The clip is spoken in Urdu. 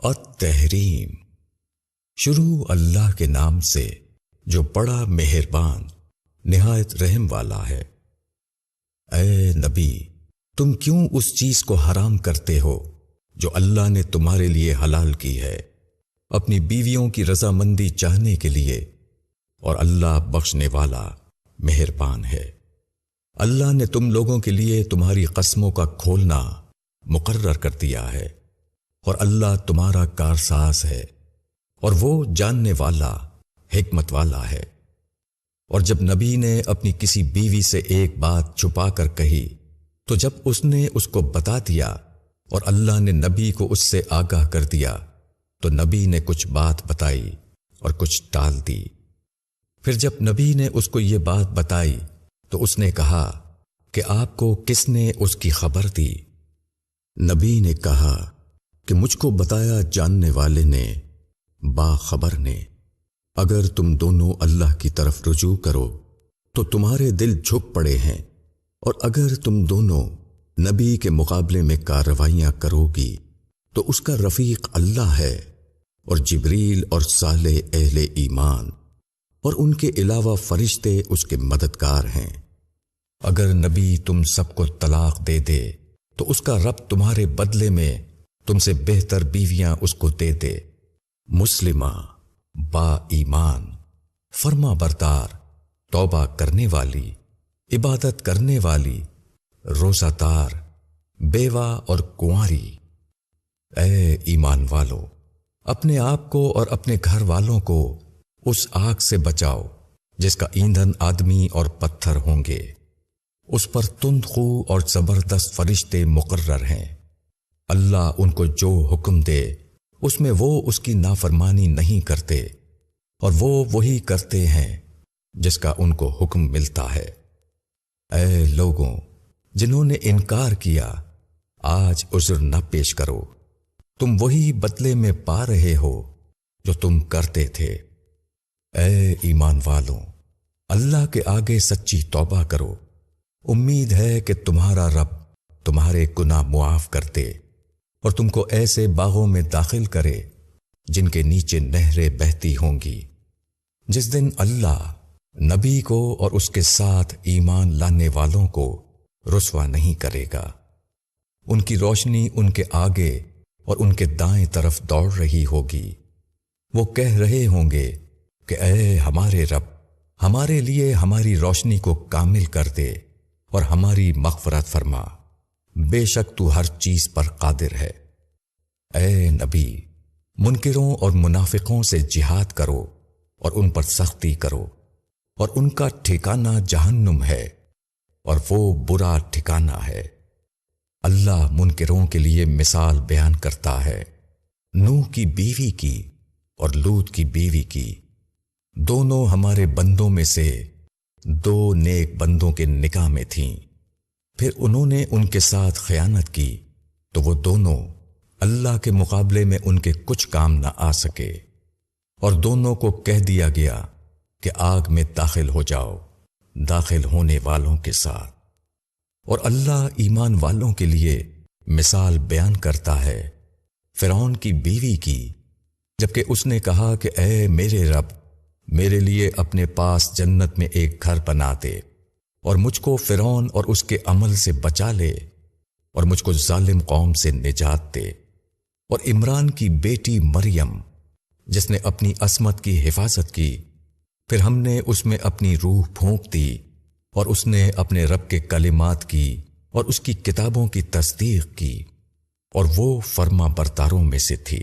التحریم۔ شروع اللہ کے نام سے جو بڑا مہربان نہایت رحم والا ہے۔ اے نبی، تم کیوں اس چیز کو حرام کرتے ہو جو اللہ نے تمہارے لیے حلال کی ہے، اپنی بیویوں کی رضامندی چاہنے کے لیے، اور اللہ بخشنے والا مہربان ہے۔ اللہ نے تم لوگوں کے لیے تمہاری قسموں کا کھولنا مقرر کر دیا ہے، اور اللہ تمہارا کارساز ہے، اور وہ جاننے والا حکمت والا ہے۔ اور جب نبی نے اپنی کسی بیوی سے ایک بات چھپا کر کہی تو جب اس نے اس کو بتا دیا اور اللہ نے نبی کو اس سے آگاہ کر دیا تو نبی نے کچھ بات بتائی اور کچھ ٹال دی۔ پھر جب نبی نے اس کو یہ بات بتائی تو اس نے کہا کہ آپ کو کس نے اس کی خبر دی؟ نبی نے کہا کہ مجھ کو بتایا جاننے والے نے، باخبر نے۔ اگر تم دونوں اللہ کی طرف رجوع کرو تو تمہارے دل جھک پڑے ہیں، اور اگر تم دونوں نبی کے مقابلے میں کارروائیاں کرو گی تو اس کا رفیق اللہ ہے، اور جبریل اور صالح اہل ایمان اور ان کے علاوہ فرشتے اس کے مددگار ہیں۔ اگر نبی تم سب کو طلاق دے دے تو اس کا رب تمہارے بدلے میں تم سے بہتر بیویاں اس کو دے دے، مسلمہ، با ایمان، فرما بردار، توبہ کرنے والی، عبادت کرنے والی، روزہ دار، بیوہ اور کنواری۔ اے ایمان والو، اپنے آپ کو اور اپنے گھر والوں کو اس آگ سے بچاؤ جس کا ایندھن آدمی اور پتھر ہوں گے، اس پر تند خو اور زبردست فرشتے مقرر ہیں۔ اللہ ان کو جو حکم دے اس میں وہ اس کی نافرمانی نہیں کرتے، اور وہ وہی کرتے ہیں جس کا ان کو حکم ملتا ہے۔ اے لوگوں جنہوں نے انکار کیا، آج عذر نہ پیش کرو، تم وہی بدلے میں پا رہے ہو جو تم کرتے تھے۔ اے ایمان والوں، اللہ کے آگے سچی توبہ کرو، امید ہے کہ تمہارا رب تمہارے گناہ معاف کر دے اور تم کو ایسے باغوں میں داخل کرے جن کے نیچے نہریں بہتی ہوں گی۔ جس دن اللہ نبی کو اور اس کے ساتھ ایمان لانے والوں کو رسوا نہیں کرے گا، ان کی روشنی ان کے آگے اور ان کے دائیں طرف دوڑ رہی ہوگی۔ وہ کہہ رہے ہوں گے کہ اے ہمارے رب، ہمارے لیے ہماری روشنی کو کامل کر دے اور ہماری مغفرت فرما، بے شک تو ہر چیز پر قادر ہے۔ اے نبی، منکروں اور منافقوں سے جہاد کرو اور ان پر سختی کرو، اور ان کا ٹھکانہ جہنم ہے، اور وہ برا ٹھکانہ ہے۔ اللہ منکروں کے لیے مثال بیان کرتا ہے نوح کی بیوی کی اور لوط کی بیوی کی۔ دونوں ہمارے بندوں میں سے دو نیک بندوں کے نکاح میں تھیں، پھر انہوں نے ان کے ساتھ خیانت کی تو وہ دونوں اللہ کے مقابلے میں ان کے کچھ کام نہ آ سکے، اور دونوں کو کہہ دیا گیا کہ آگ میں داخل ہو جاؤ داخل ہونے والوں کے ساتھ۔ اور اللہ ایمان والوں کے لیے مثال بیان کرتا ہے فرعون کی بیوی کی، جبکہ اس نے کہا کہ اے میرے رب، میرے لیے اپنے پاس جنت میں ایک گھر بنا دے اور مجھ کو فرعون اور اس کے عمل سے بچا لے، اور مجھ کو ظالم قوم سے نجات دے۔ اور عمران کی بیٹی مریم جس نے اپنی عصمت کی حفاظت کی، پھر ہم نے اس میں اپنی روح پھونک دی، اور اس نے اپنے رب کے کلمات کی اور اس کی کتابوں کی تصدیق کی، اور وہ فرما برداروں میں سے تھی۔